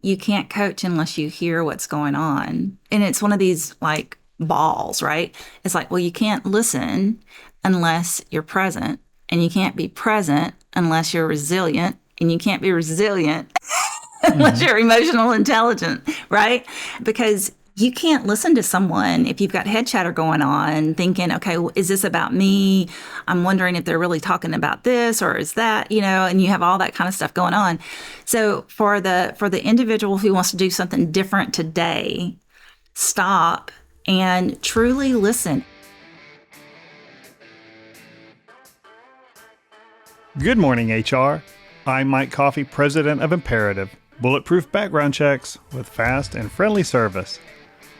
you can't coach unless you hear what's going on. And it's one of these like balls, right? It's like, well, you can't listen unless you're present, and you can't be present unless you're resilient, and you can't be resilient unless you're emotional intelligent, right? Because you can't listen to someone if you've got head chatter going on, thinking, okay, well, is this about me? I'm wondering if they're really talking about this or is that, and you have all that kind of stuff going on. So for the individual who wants to do something different today, stop and truly listen. Good morning, HR. I'm Mike Coffey, president of Imperative, bulletproof background checks with fast and friendly service.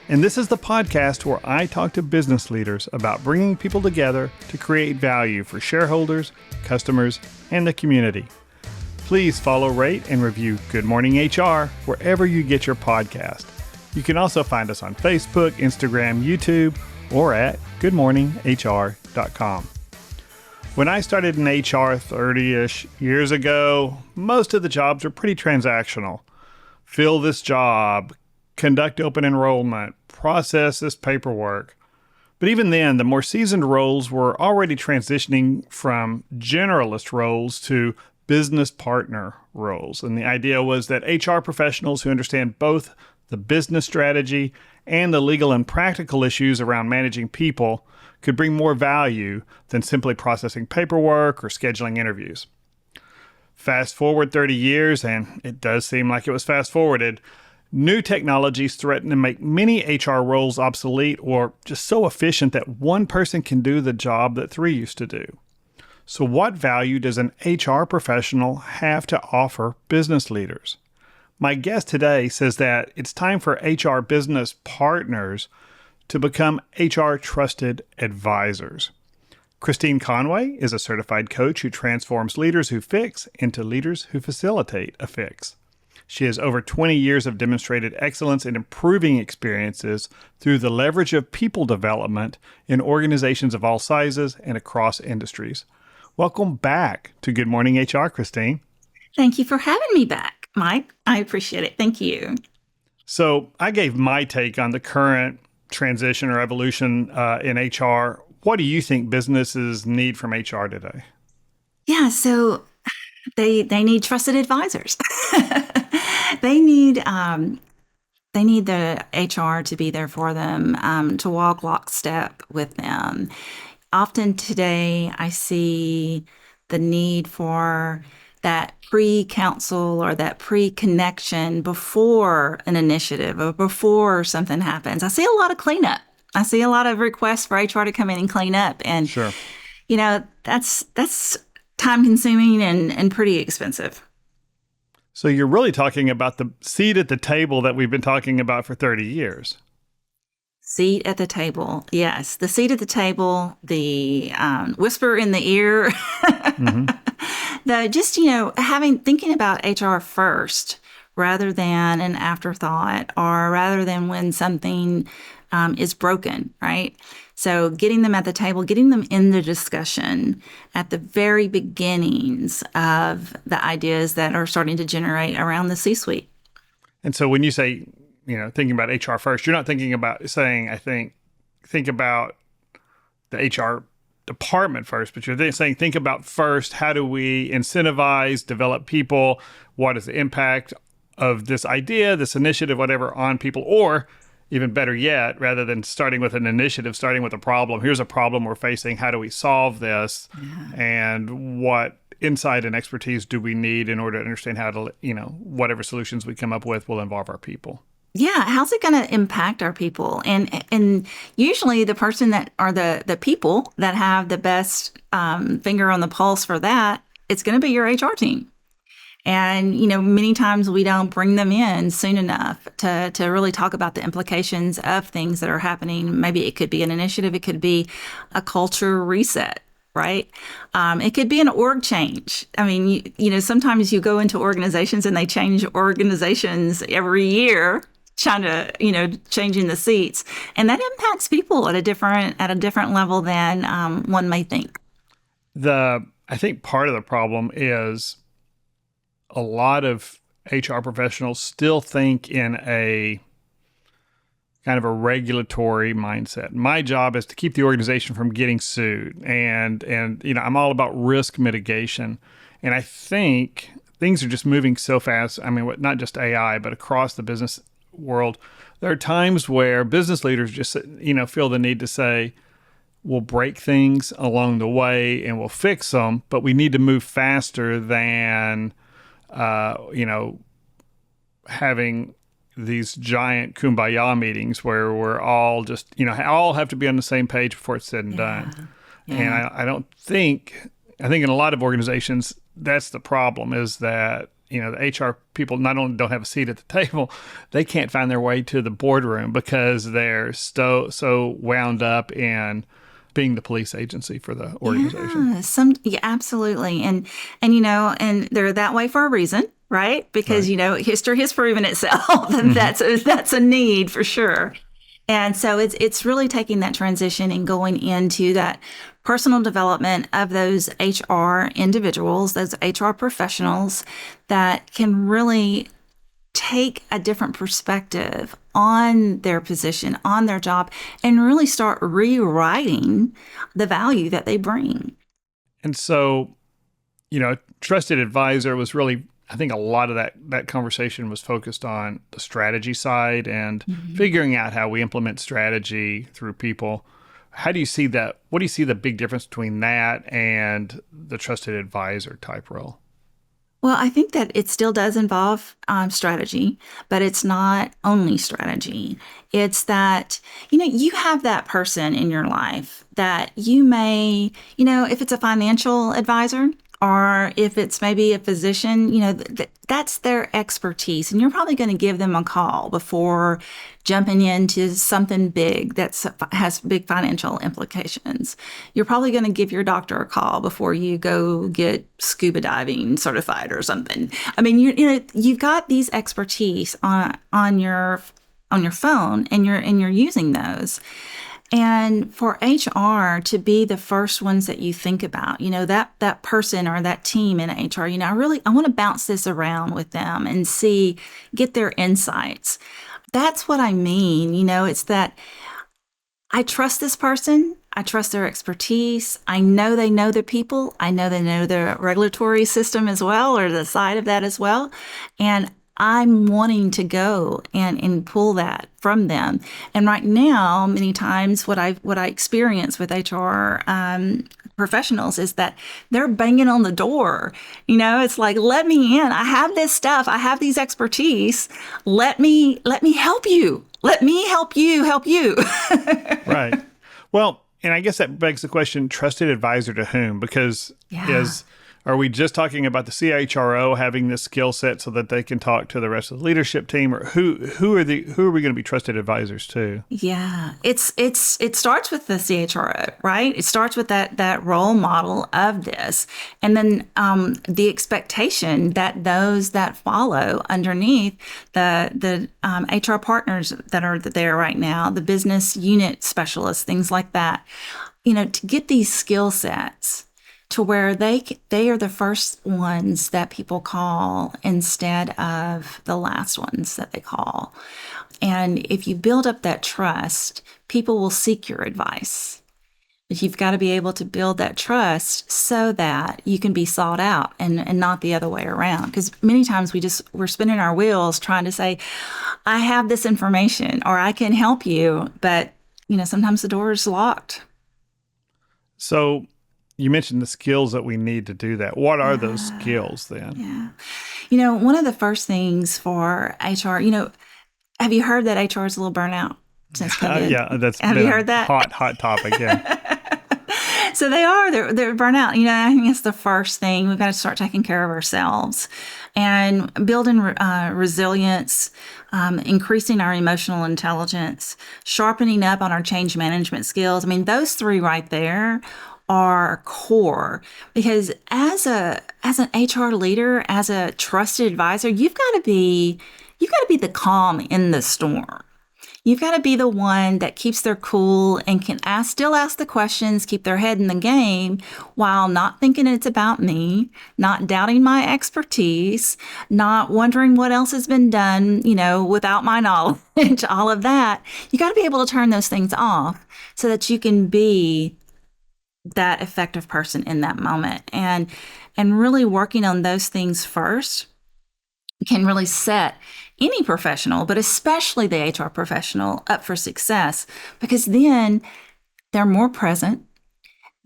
And this is the podcast where I talk to business leaders about bringing people together to create value for shareholders, customers, and the community. Please follow, rate, and review Good Morning HR wherever you get your podcast. You can also find us on Facebook, Instagram, YouTube, or at goodmorninghr.com. When I started in HR 30-ish years ago, most of the jobs were pretty transactional. Fill this job, conduct open enrollment, process this paperwork. But even then, the more seasoned roles were already transitioning from generalist roles to business partner roles. And the idea was that HR professionals who understand both the business strategy and the legal and practical issues around managing people could bring more value than simply processing paperwork or scheduling interviews. Fast forward 30 years, and it does seem like it was fast forwarded, new technologies threaten to make many HR roles obsolete or just so efficient that one person can do the job that three used to do. So what value does an HR professional have to offer business leaders? My guest today says that it's time for HR business partners to become HR trusted advisors. Kristine Conway is a certified coach who transforms leaders who fix into leaders who facilitate a fix. She has over 20 years of demonstrated excellence in improving experiences through the leverage of people development in organizations of all sizes and across industries. Welcome back to Good Morning HR, Kristine. Thank you for having me back, Mike. I appreciate it. Thank you. So I gave my take on the current transition or evolution in HR. What do you think businesses need from HR today? Yeah, so they need trusted advisors. They need the HR to be there for them, to walk lockstep with them. Often today, I see the need for that pre-counsel or that pre-connection before an initiative or before something happens. I see a lot of cleanup. I see a lot of requests for HR to come in and clean up. And, Sure. That's time-consuming and pretty expensive. So you're really talking about the seat at the table that we've been talking about for 30 years. Seat at the table. Yes. The seat at the table, the whisper in the ear, thinking about HR first rather than an afterthought or rather than when something is broken, right? So getting them at the table, getting them in the discussion at the very beginnings of the ideas that are starting to generate around the C-suite. And so when you say, thinking about HR first, you're not thinking about saying, think about the HR department first, but you're saying, think about first, how do we incentivize, develop people? What is the impact of this idea, this initiative, whatever, on people? Or even better yet, rather than starting with an initiative, starting with a problem. Here's a problem we're facing. How do we solve this? Yeah. And what insight and expertise do we need in order to understand how to, whatever solutions we come up with will involve our people? Yeah, how's it going to impact our people? And usually the person that are the people that have the best finger on the pulse for that, it's going to be your HR team. And, many times we don't bring them in soon enough to really talk about the implications of things that are happening. Maybe it could be an initiative. It could be a culture reset, right? It could be an org change. I mean, sometimes you go into organizations and they change organizations every year, trying to, changing the seats. And that impacts people at a different level than one may think. I think part of the problem is a lot of HR professionals still think in a kind of a regulatory mindset. My job is to keep the organization from getting sued. And I'm all about risk mitigation. And I think things are just moving so fast. I mean, not just AI, but across the business world. There are times where business leaders just, feel the need to say, we'll break things along the way and we'll fix them, but we need to move faster than, having these giant kumbaya meetings where we're all just, all have to be on the same page before it's said and done. Yeah. And I think in a lot of organizations, that's the problem, is that, the HR people not only don't have a seat at the table, they can't find their way to the boardroom because they're so wound up in being the police agency for the organization. Yeah, absolutely. And they're that way for a reason, right? Because, Right. History has proven itself and that's a need for sure. And so it's really taking that transition and going into that personal development of those HR individuals, those HR professionals that can really take a different perspective on their position, on their job, and really start rewriting the value that they bring. And so, trusted advisor was really, I think a lot of that conversation was focused on the strategy side and figuring out how we implement strategy through people. How do you see that? What do you see the big difference between that and the trusted advisor type role? Well, I think that it still does involve strategy, but it's not only strategy. It's that, you have that person in your life that you may, if it's a financial advisor or if it's maybe a physician, that's their expertise. And you're probably going to give them a call before jumping into something big that has big financial implications. You're probably going to give your doctor a call before you go get scuba diving certified or something. I mean, you've got these expertise on your phone, and you're using those. And for HR to be the first ones that you think about, that person or that team in HR, I want to bounce this around with them and get their insights. That's what I mean. It's that I trust this person. I trust their expertise. I know they know the people. I know they know the regulatory system as well, or the side of that as well. And I'm wanting to go and pull that from them. And right now, many times what I experience with HR professionals is that they're banging on the door. It's like, let me in. I have this stuff. I have these expertise. Let me help you. Let me help you help you. Right. Well, and I guess that begs the question, trusted advisor to whom? Because are we just talking about the CHRO having this skill set so that they can talk to the rest of the leadership team, or who are we going to be trusted advisors to? Yeah, it starts with the CHRO, right? It starts with that role model of this, and then the expectation that those that follow underneath the HR partners that are there right now, the business unit specialists, things like that, to get these skill sets to where they are the first ones that people call instead of the last ones that they call. And if you build up that trust, people will seek your advice. But you've got to be able to build that trust so that you can be sought out and not the other way around. Because many times we're spinning our wheels trying to say, I have this information or I can help you. But, sometimes the door is locked. So you mentioned the skills that we need to do that. What are those skills then? Yeah. One of the first things for HR, have you heard that HR is a little burnout since COVID? Yeah, that's have been you heard that? Hot topic, yeah. So they're burnout. I think it's the first thing. We've got to start taking care of ourselves and building resilience, increasing our emotional intelligence, sharpening up on our change management skills. I mean, those three right there are core, because as an HR leader, as a trusted advisor, you've got to be the calm in the storm. You've got to be the one that keeps their cool and can still ask the questions, keep their head in the game while not thinking it's about me, not doubting my expertise, not wondering what else has been done, without my knowledge, all of that. You got to be able to turn those things off so that you can be that effective person in that moment. And really working on those things first can really set any professional, but especially the HR professional, up for success, because then they're more present.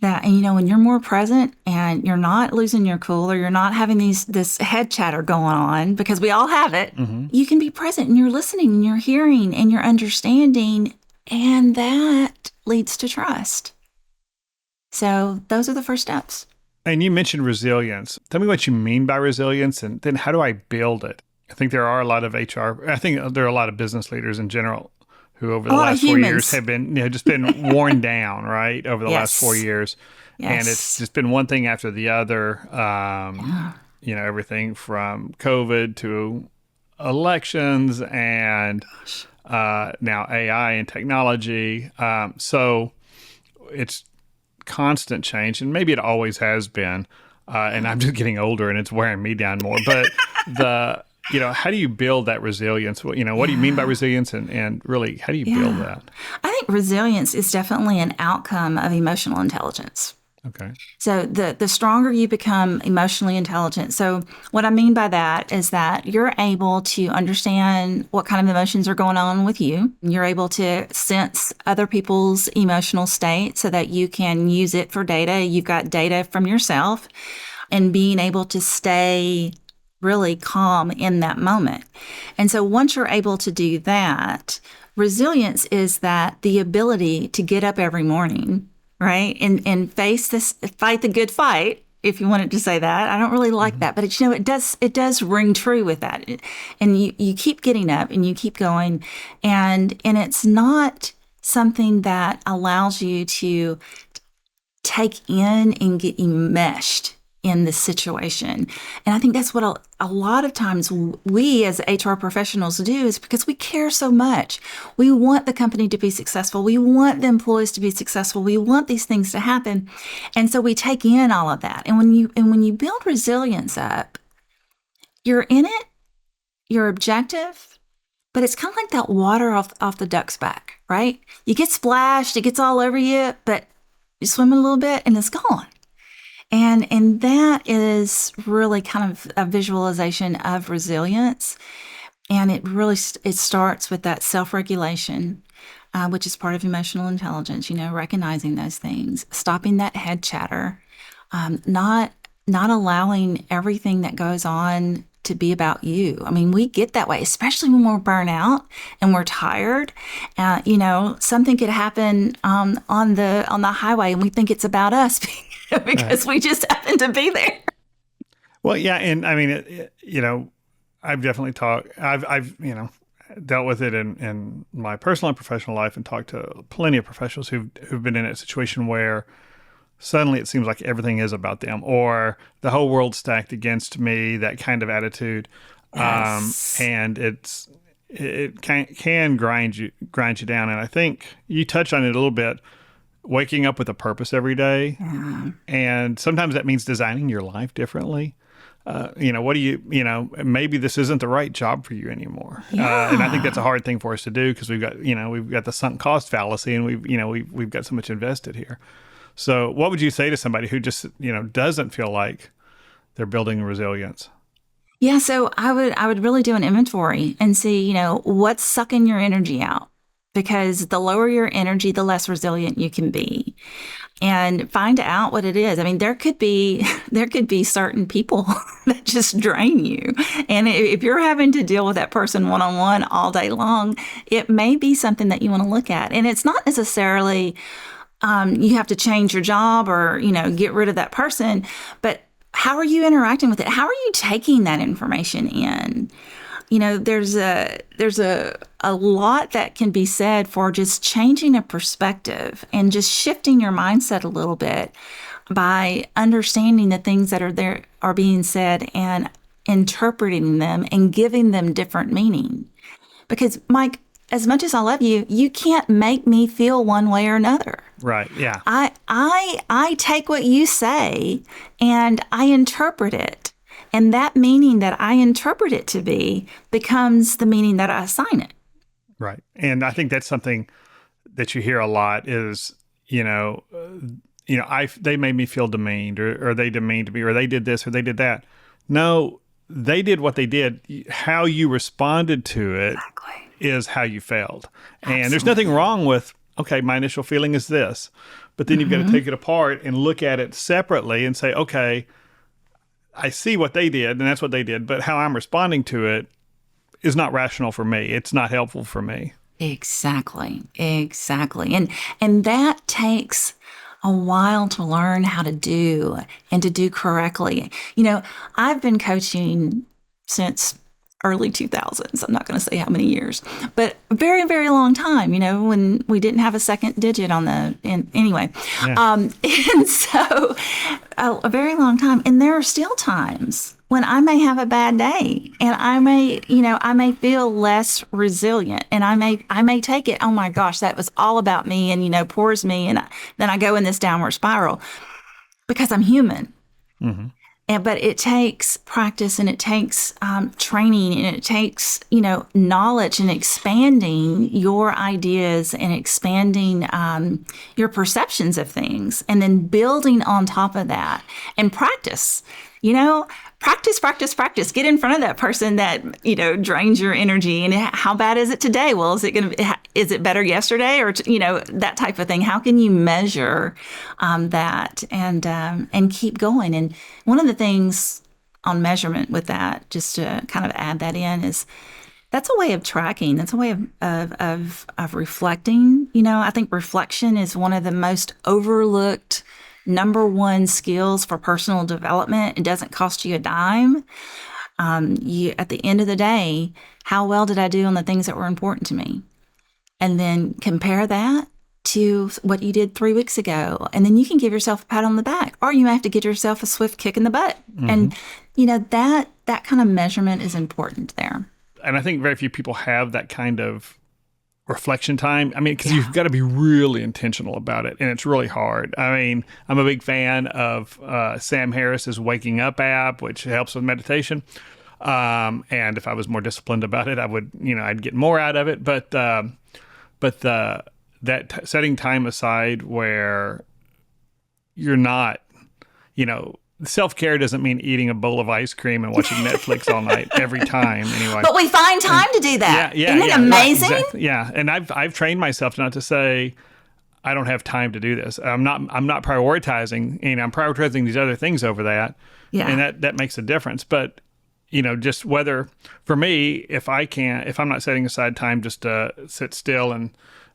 And when you're more present and you're not losing your cool, or you're not having this head chatter going on, because we all have it, you can be present and you're listening and you're hearing and you're understanding, and that leads to trust. So those are the first steps. And you mentioned resilience. Tell me what you mean by resilience, and then how do I build it? I think there are a lot of I think there are a lot of business leaders in general who over the last 4 years have been, just been worn down, right? Over the last 4 years. Yes. And it's just been one thing after the other. Everything from COVID to elections and now AI and technology. So it's constant change, and maybe it always has been, and I'm just getting older and it's wearing me down more, but how do you build that resilience? What do you mean by resilience, and really how do you build that? I think resilience is definitely an outcome of emotional intelligence. Okay. So the stronger you become emotionally intelligent. So what I mean by that is that you're able to understand what kind of emotions are going on with you. You're able to sense other people's emotional state so that you can use it for data. You've got data from yourself, and being able to stay really calm in that moment. And so once you're able to do that, resilience is that the ability to get up every morning, right? And fight the good fight, if you wanted to say that. I don't really like that, but it does ring true with that. And you keep getting up and you keep going, and it's not something that allows you to take in and get enmeshed in this situation. And I think that's what a lot of times we as HR professionals do, is because we care so much. We want the company to be successful. We want the employees to be successful. We want these things to happen. And so we take in all of that. And when you build resilience up, you're in it, you're objective, but it's kind of like that water off the duck's back, right? You get splashed, it gets all over you, but you swim a little bit and it's gone. And that is really kind of a visualization of resilience. And it starts with that self-regulation, which is part of emotional intelligence, recognizing those things, stopping that head chatter, not allowing everything that goes on to be about you. I mean, we get that way, especially when we're burnt out and we're tired. Something could happen on the highway and we think it's about us because we just happen to be there. Well, yeah, and I mean, I've definitely I've dealt with it in my personal and professional life, and talked to plenty of professionals who've been in a situation where suddenly it seems like everything is about them, or the whole world's stacked against me, that kind of attitude. Yes. And it can grind you down. And I think you touched on it a little bit, waking up with a purpose every day. Yeah. And sometimes that means designing your life differently. What do maybe this isn't the right job for you anymore. Yeah. And I think that's a hard thing for us to do, because we've got the sunk cost fallacy, and we've got so much invested here. So what would you say to somebody who just, doesn't feel like they're building resilience? Yeah, so I would really do an inventory and see, what's sucking your energy out, because the lower your energy, the less resilient you can be, and find out what it is. I mean, there could be certain people that just drain you. And if you're having to deal with that person one-on-one all day long, it may be something that you want to look at. And it's not necessarily you have to change your job or, get rid of that person, but how are you interacting with it? How are you taking that information in? There's a lot that can be said for just changing a perspective and just shifting your mindset a little bit by understanding the things that are being said and interpreting them and giving them different meaning. Because, Mike, as much as I love you, you can't make me feel one way or another. Right. Yeah. I take what you say and I interpret it. And that meaning that I interpret it to be becomes the meaning that I assign it. Right. And I think that's something that you hear a lot is, they made me feel demeaned or they demeaned me or they did this or they did that. No, they did what they did. How you responded to it is how you felt. Absolutely. And there's nothing wrong with, okay, my initial feeling is this, but then you've got to take it apart and look at it separately and say, okay, I see what they did and that's what they did, but how I'm responding to it is not rational for me. It's not helpful for me. Exactly. And that takes a while to learn how to do and to do correctly. I've been coaching since early 2000s. I'm not going to say how many years, but a very, very long time, when we didn't have a second digit on anyway. Yeah. And so a very long time. And there are still times when I may have a bad day and I may feel less resilient and I may take it, oh my gosh, that was all about me and, pours me. And then I go in this downward spiral because I'm human. Mm-hmm. But it takes practice and it takes training and it takes, knowledge and expanding your ideas and expanding your perceptions of things and then building on top of that and practice. Practice. Get in front of that person that, drains your energy. And how bad is it today? Well, is it better yesterday? Or, that type of thing. How can you measure that and keep going? And one of the things on measurement with that, just to kind of add that in, is that's a way of tracking. That's a way of reflecting. I think reflection is one of the most overlooked number one skills for personal development. It doesn't cost you a dime. At the end of the day, how well did I do on the things that were important to me? And then compare that to what you did 3 weeks ago. And then you can give yourself a pat on the back, or you may have to get yourself a swift kick in the butt. Mm-hmm. And, that kind of measurement is important there. And I think very few people have that kind of reflection time. I mean, because you've got to be really intentional about it, and it's really hard. I mean, I'm a big fan of Sam Harris's Waking Up app, which helps with meditation. And if I was more disciplined about it, I would, I'd get more out of it. But setting time aside where you're not, self-care doesn't mean eating a bowl of ice cream and watching Netflix all night every time. Anyway, but we find time to do that. Isn't it amazing? Right, exactly. Yeah, and I've trained myself not to say I don't have time to do this. I'm not prioritizing. I'm prioritizing these other things over that. Yeah, and that makes a difference. But just whether for me, if I'm not setting aside time just to sit still and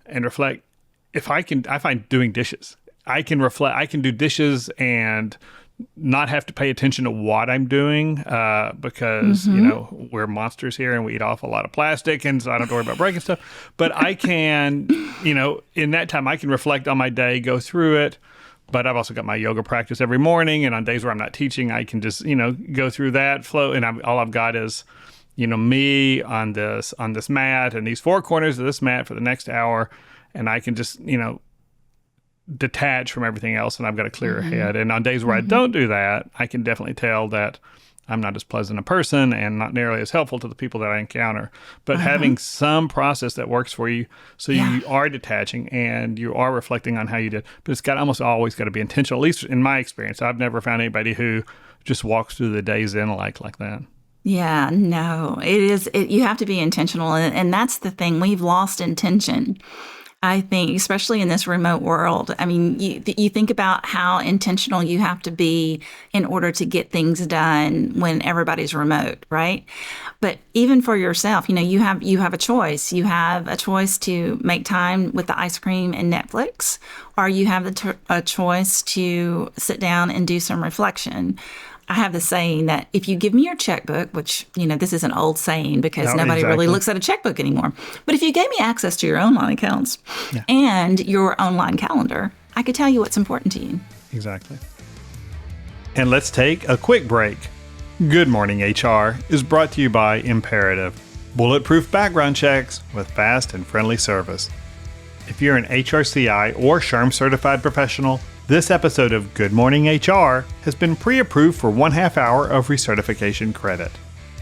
reflect, I find doing dishes. I can reflect. I can do dishes and not have to pay attention to what I'm doing because, we're monsters here and we eat off a lot of plastic, and so I don't have to worry about breaking stuff. But I can, in that time, I can reflect on my day, go through it. But I've also got my yoga practice every morning, and on days where I'm not teaching, I can just, go through that flow. And all I've got is, me on this mat and these four corners of this mat for the next hour. And I can just, detach from everything else, and I've got a clearer head. And on days where I don't do that, I can definitely tell that I'm not as pleasant a person and not nearly as helpful to the people that I encounter. But having some process that works for you, so you are detaching and you are reflecting on how you did. But it's almost always got to be intentional. At least in my experience, I've never found anybody who just walks through the days in like that. Yeah, no, it is. You have to be intentional, and that's the thing. We've lost intention, I think, especially in this remote world. I mean, you think about how intentional you have to be in order to get things done when everybody's remote, right? But even for yourself, you have a choice. You have a choice to make time with the ice cream and Netflix, or you have a choice to sit down and do some reflection. I have the saying that if you give me your checkbook, which, this is an old saying because nobody really looks at a checkbook anymore. But if you gave me access to your online accounts and your online calendar, I could tell you what's important to you. Exactly. And let's take a quick break. Good Morning HR is brought to you by Imperative. bulletproof background checks with fast and friendly service. If you're an HRCI or SHRM certified professional, this episode of Good Morning HR has been pre-approved for 1/2 hour of recertification credit.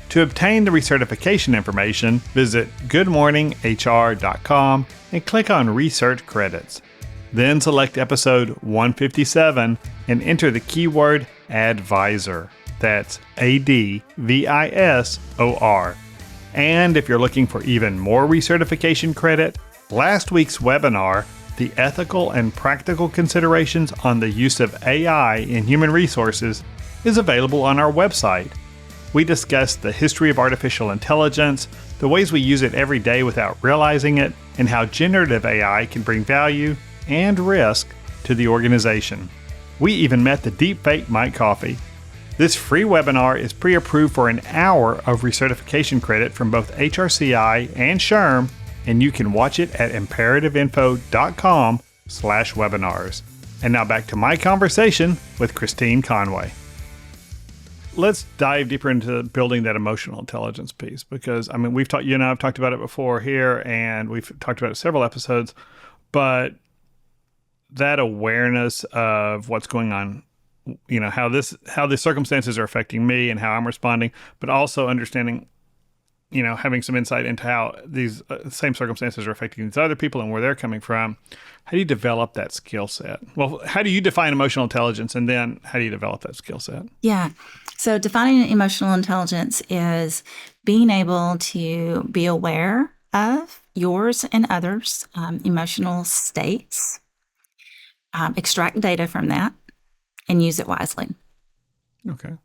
To obtain the recertification information, visit goodmorninghr.com and click on Research Credits. Then select episode 157 and enter the keyword ADVISOR. That's ADVISOR. And if you're looking for even more recertification credit, last week's webinar, The Ethical and Practical Considerations on the Use of AI in Human Resources, is available on our website. We discussed the history of artificial intelligence, the ways we use it every day without realizing it, and how generative AI can bring value and risk to the organization. We even met the deepfake Mike Coffey. This free webinar is pre-approved for an hour of recertification credit from both HRCI and SHRM, and you can watch it at imperativeinfo.com/webinars. And now back to my conversation with Kristine Conway. Let's dive deeper into building that emotional intelligence piece, because you and I have talked about it before here, and we've talked about it several episodes, but that awareness of what's going on, how the circumstances are affecting me and how I'm responding, but also understanding, having some insight into how these same circumstances are affecting these other people and where they're coming from. How do you develop that skill set? Well, how do you define emotional intelligence, and then how do you develop that skill set? Yeah. So defining emotional intelligence is being able to be aware of yours and others' emotional states, extract data from that, and use it wisely. Okay.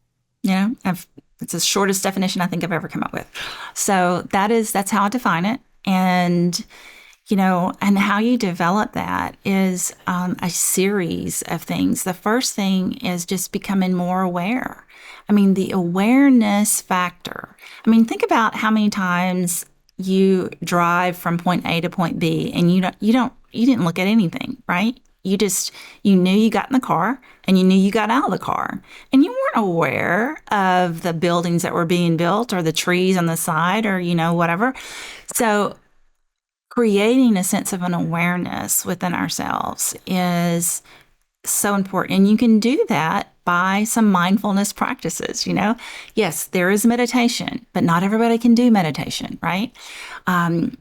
It's the shortest definition I think I've ever come up with. So that's how I define it. And, and how you develop that is a series of things. The first thing is just becoming more aware. The awareness factor. Think about how many times you drive from point A to point B and you didn't look at anything, right? You knew you got in the car and you knew you got out of the car, and you weren't aware of the buildings that were being built or the trees on the side or, whatever. So creating a sense of an awareness within ourselves is so important. And you can do that by some mindfulness practices. Yes, there is meditation, but not everybody can do meditation, right?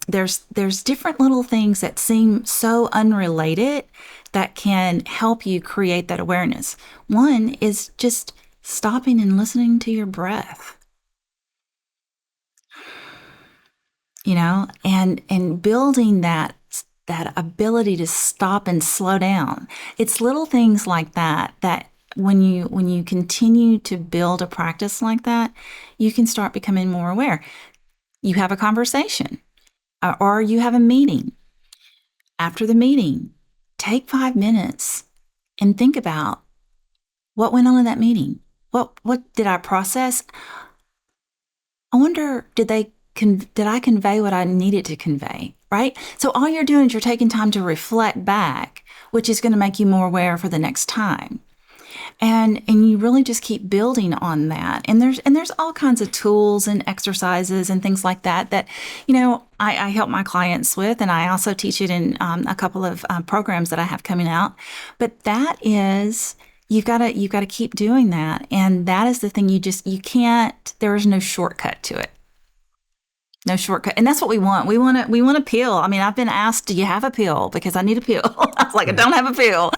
There's different little things that seem so unrelated that can help you create that awareness. One is just stopping and listening to your breath. And building that ability to stop and slow down. It's little things like that when you continue to build a practice like that, you can start becoming more aware. You have a conversation or you have a meeting. After the meeting, take 5 minutes and think about what went on in that meeting. What did I process? I wonder, did I convey what I needed to convey, right? So all you're doing is you're taking time to reflect back, which is going to make you more aware for the next time. And you really just keep building on that. And there's all kinds of tools and exercises and things like that I help my clients with, and I also teach it in a couple of programs that I have coming out. But that is, you've got to keep doing that, and that is the thing. You can't. There is no shortcut to it. No shortcut. And that's what we want. We want a pill. I've been asked, do you have a pill? Because I need a pill. I was like, I don't have a pill.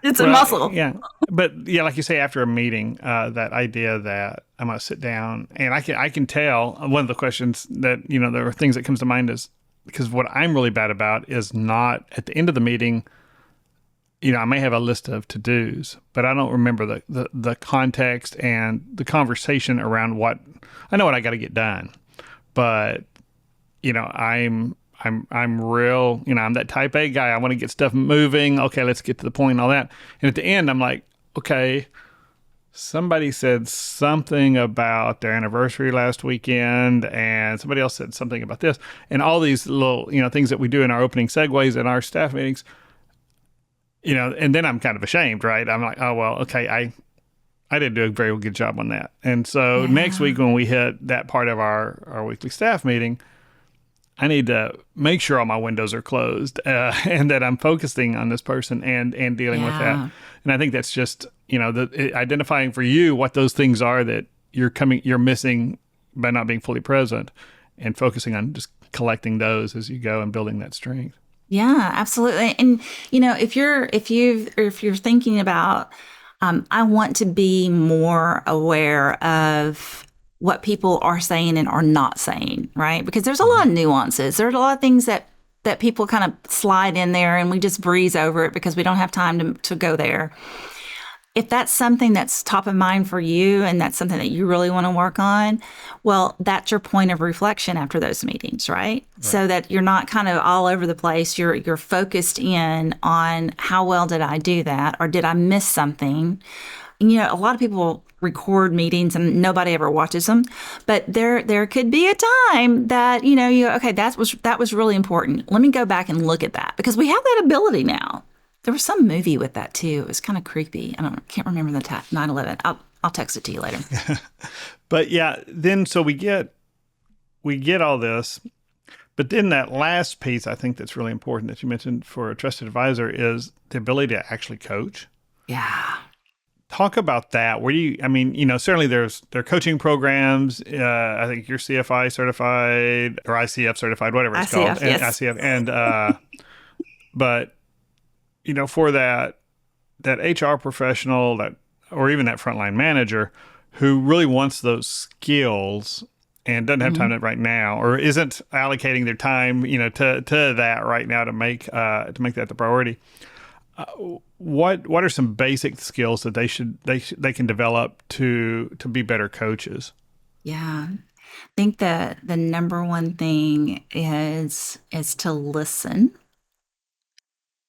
It's a muscle. Yeah. But yeah, like you say, after a meeting, that idea that I'm going to sit down and I can tell one of the questions that, there are things that comes to mind is, because what I'm really bad about is not at the end of the meeting, I may have a list of to-dos, but I don't remember the context and the conversation around what I know what I got to get done. But, I'm real, I'm that type A guy. I want to get stuff moving. Okay, let's get to the point and all that. And at the end, I'm like, okay, somebody said something about their anniversary last weekend, and somebody else said something about this, and all these little, things that we do in our opening segues in our staff meetings, and then I'm kind of ashamed, right? I'm like, oh, well, okay, I didn't do a very good job on that. And so next Yeah. week when we hit that part of our weekly staff meeting, I need to make sure all my windows are closed and that I'm focusing on this person and dealing with that. Yeah. And I think that's just, identifying for you what those things are that you're missing by not being fully present, and focusing on just collecting those as you go and building that strength. Yeah, absolutely. And if you're thinking about, I want to be more aware of what people are saying and are not saying, right? Because there's a lot of nuances. There's a lot of things that people kind of slide in there, and we just breeze over it because we don't have time to go there. If that's something that's top of mind for you and that's something that you really want to work on, well, that's your point of reflection after those meetings, right? So that you're not kind of all over the place. You're focused in on how well did I do that, or did I miss something? And, a lot of people record meetings and nobody ever watches them, but there could be a time that okay, that was really important. Let me go back and look at that, because we have that ability now. There was some movie with that too. It was kind of creepy. Can't remember the 9/11. I'll text it to you later. But yeah, then so we get all this, but then that last piece I think that's really important that you mentioned for a trusted advisor is the ability to actually coach. Yeah. Talk about that. Certainly there are coaching programs. I think you're CFI certified or ICF certified, whatever it's ICF, called. yes. ICF. And, but, for that HR professional or even that frontline manager who really wants those skills and doesn't have time to right now, or isn't allocating their time, to that right now to make that the priority. What are some basic skills that they can develop to be better coaches? Yeah. I think that the number one thing is to listen.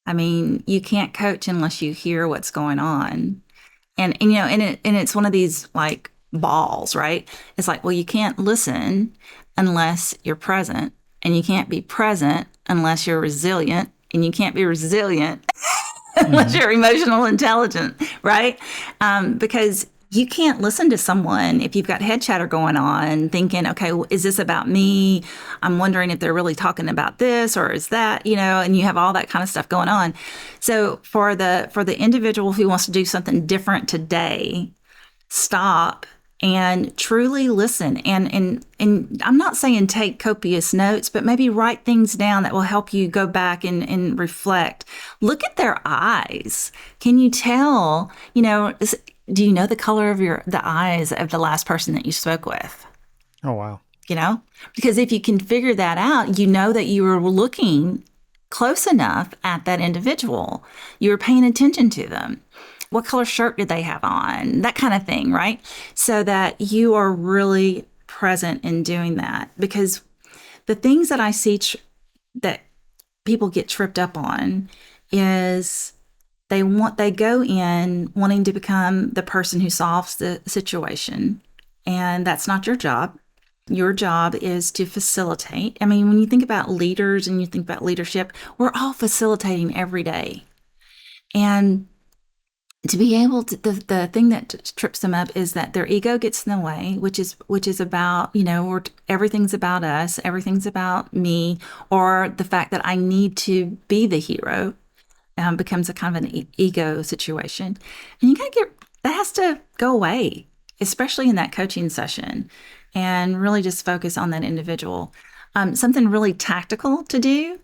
I mean, you can't coach unless you hear what's going on. And it's one of these like balls, right? It's like, well, you can't listen unless you're present, and you can't be present unless you're resilient, and you can't be resilient unless you're emotional intelligent, right? Because you can't listen to someone if you've got head chatter going on, thinking, okay, well, is this about me? I'm wondering if they're really talking about this or is that, and you have all that kind of stuff going on. So for the individual who wants to do something different today, stop and truly listen. And I'm not saying take copious notes, but maybe write things down that will help you go back and reflect. Look at their eyes. Can you tell, do you know the color of the eyes of the last person that you spoke with? Oh, wow. Because if you can figure that out, you know that you were looking close enough at that individual. You were paying attention to them. What color shirt did they have on? That kind of thing, right? So that you are really present in doing that. Because the things that I see that people get tripped up on is they go in wanting to become the person who solves the situation. And that's not your job. Your job is to facilitate. I mean, when you think about leaders and you think about leadership, we're all facilitating every day. And to be able to, the thing that trips them up is that their ego gets in the way, which is about, everything's about us, everything's about me, or the fact that I need to be the hero becomes a kind of an ego situation. And you gotta that has to go away, especially in that coaching session, and really just focus on that individual. Something really tactical to do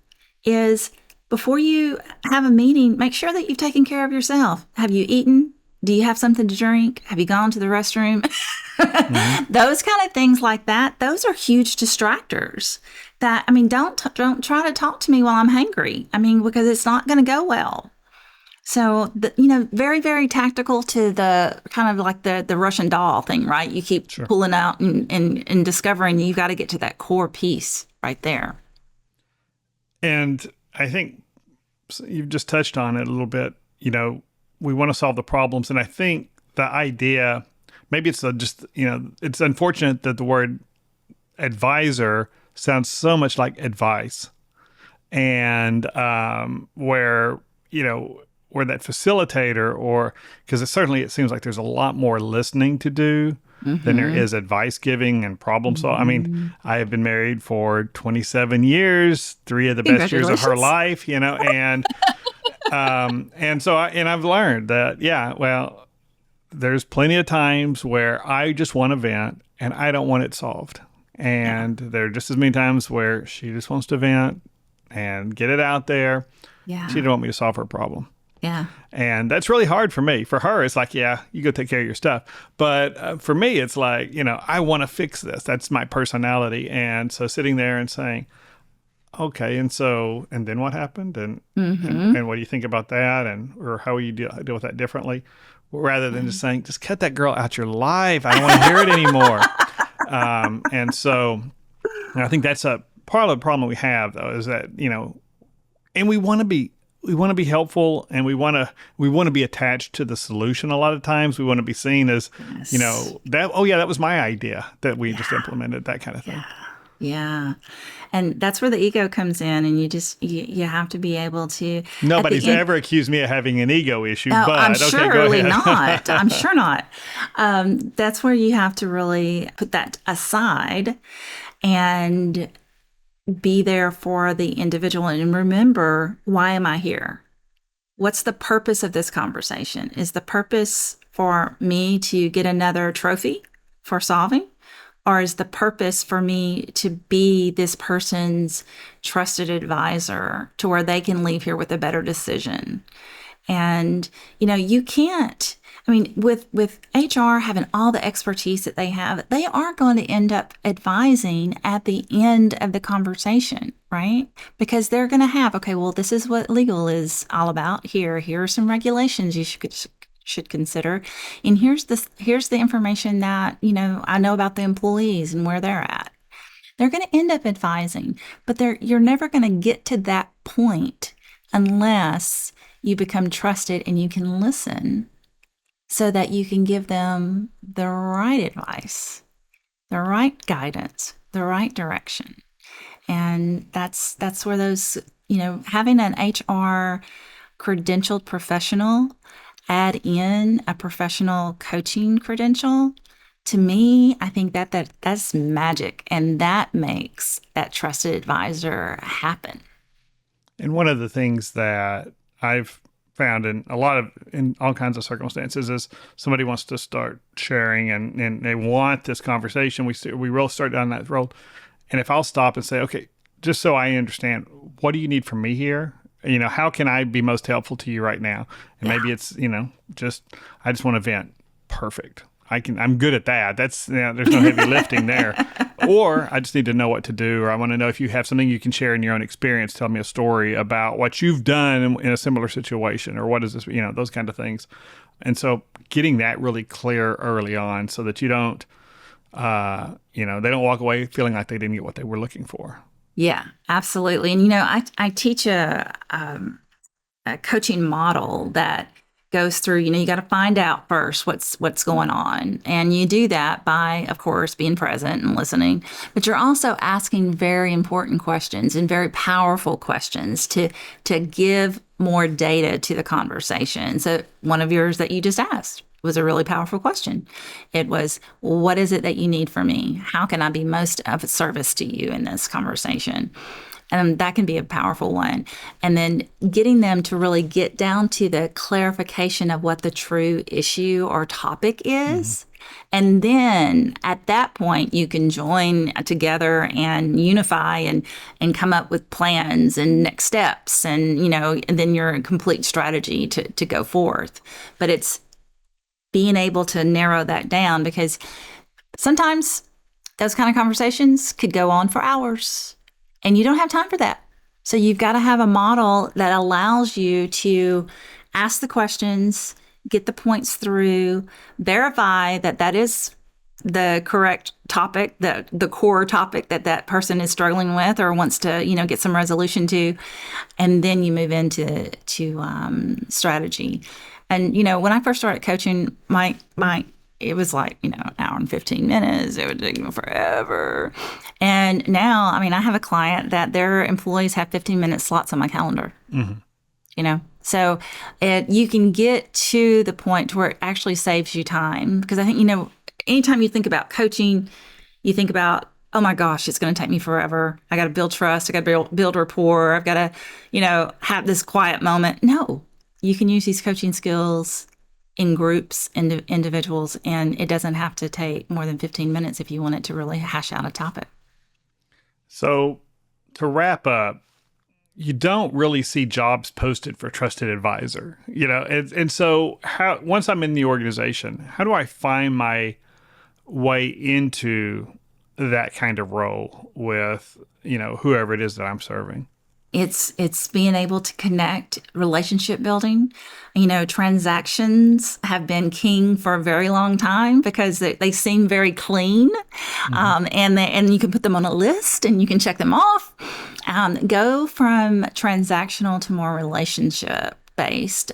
is, before you have a meeting, make sure that you've taken care of yourself. Have you eaten? Do you have something to drink? Have you gone to the restroom? Those kind of things like that, those are huge distractors. Don't try to talk to me while I'm hangry. Because it's not going to go well. So, very, very tactical to the kind of like the Russian doll thing, right? You keep pulling out and discovering you've got to get to that core piece right there. And I think you've just touched on it a little bit. We want to solve the problems. And I think the idea, maybe it's it's unfortunate that the word advisor sounds so much like advice. And where, or that facilitator, or because it seems like there's a lot more listening to do than there is advice giving and problem solving. I mean, I have been married for 27 years, 3 of the best years of her life, and I've learned that, well, there's plenty of times where I just want to vent and I don't want it solved. And there are just as many times where she just wants to vent and get it out there. Yeah. She didn't want me to solve her problem. Yeah. And that's really hard for me. For her, it's like, you go take care of your stuff. But for me, it's like, I want to fix this. That's my personality. And so sitting there and saying, okay, and then what happened? And what do you think about that? Or how will you deal with that differently? Rather than just saying, just cut that girl out your life. I don't want to hear it anymore. And I think that's a part of the problem we have, though, is that, and we want to be helpful, and we want to be attached to the solution. A lot of times we want to be seen as, that was my idea that we just implemented, that kind of thing. Yeah. And that's where the ego comes in, and you have to be able to. Nobody's ever accused me of having an ego issue, but I'm okay, surely go ahead. not. I'm sure not. That's where you have to really put that aside and be there for the individual and remember, why am I here? What's the purpose of this conversation? Is the purpose for me to get another trophy for solving? Or is the purpose for me to be this person's trusted advisor to where they can leave here with a better decision? And, you can't, with HR having all the expertise that they have, they are going to end up advising at the end of the conversation, right? Because they're going to have, okay, well, this is what legal is all about here. Here are some regulations you should consider. And here's the information that, I know about the employees and where they're at. They're going to end up advising, but you're never going to get to that point unless you become trusted and you can listen so that you can give them the right advice, the right guidance, the right direction. And that's where those, having an HR credentialed professional add in a professional coaching credential, to me, I think that's magic, and that makes that trusted advisor happen. And one of the things that I've found in all kinds of circumstances is somebody wants to start sharing and they want this conversation. We will start down that road. And if I'll stop and say, okay, just so I understand, what do you need from me here? How can I be most helpful to you right now? And maybe it's, I just want to vent. Perfect. I'm good at that. That's, there's no heavy lifting there. Or I just need to know what to do, or I want to know if you have something you can share in your own experience. Tell me a story about what you've done in a similar situation, or what is this, those kind of things. And so getting that really clear early on so that you don't, they don't walk away feeling like they didn't get what they were looking for. Yeah, absolutely. And, I teach a coaching model that goes through, you got to find out first what's going on. And you do that by, of course, being present and listening. But you're also asking very important questions and very powerful questions to give more data to the conversation. So one of yours that you just asked was a really powerful question. It was, what is it that you need from me? How can I be most of service to you in this conversation? And that can be a powerful one. And then getting them to really get down to the clarification of what the true issue or topic is. And then at that point, you can join together and unify and come up with plans and next steps and, and then your complete strategy to go forth. But it's being able to narrow that down, because sometimes those kind of conversations could go on for hours. And you don't have time for that. So you've got to have a model that allows you to ask the questions, get the points through, verify that is the correct topic, the core topic that person is struggling with or wants to, get some resolution to. And then you move into strategy. And, when I first started coaching, it was like, an hour and 15 minutes. It would take me forever. And now, I have a client that their employees have 15-minute slots on my calendar. Mm-hmm. So you can get to the point to where it actually saves you time. Because I think, anytime you think about coaching, you think about, oh my gosh, it's going to take me forever. I got to build trust. I got to build rapport. I've got to, have this quiet moment. No, you can use these coaching skills in groups, individuals, and it doesn't have to take more than 15 minutes if you want it to really hash out a topic. So to wrap up, you don't really see jobs posted for trusted advisor, and so once I'm in the organization, how do I find my way into that kind of role with, whoever it is that I'm serving? It's being able to connect, relationship building. Transactions have been king for a very long time because they seem very clean, and you can put them on a list and you can check them off. Go from transactional to more relationship based,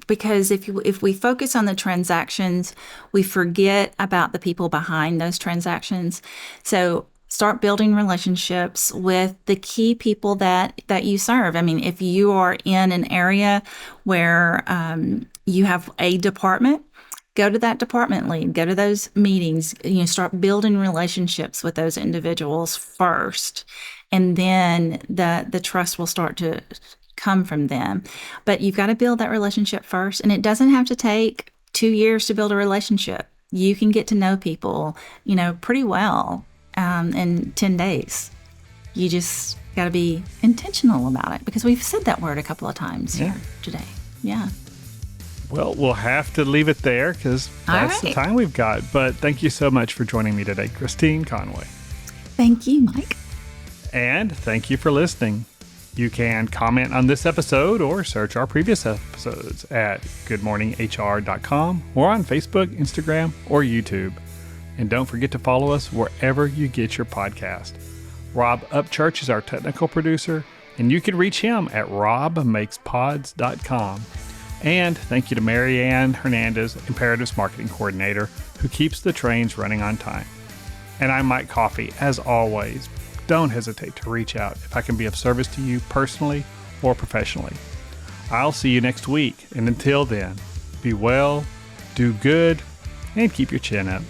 because if we focus on the transactions, we forget about the people behind those transactions. So start building relationships with the key people that you serve. I mean, if you are in an area where you have a department, go to that department lead, go to those meetings, start building relationships with those individuals first. And then the trust will start to come from them. But you've got to build that relationship first. And it doesn't have to take 2 years to build a relationship. You can get to know people, pretty well in 10 days. You just got to be intentional about it, because we've said that word a couple of times here today. Yeah. Well, we'll have to leave it there because that's the time we've got. But thank you so much for joining me today, Kristine Conway. Thank you, Mike. And thank you for listening. You can comment on this episode or search our previous episodes at goodmorninghr.com or on Facebook, Instagram, or YouTube. And don't forget to follow us wherever you get your podcast. Rob Upchurch is our technical producer, and you can reach him at robmakespods.com. And thank you to Marianne Hernandez, Imperatives Marketing Coordinator, who keeps the trains running on time. And I'm Mike Coffey. As always, don't hesitate to reach out if I can be of service to you personally or professionally. I'll see you next week, and until then, be well, do good, and keep your chin up.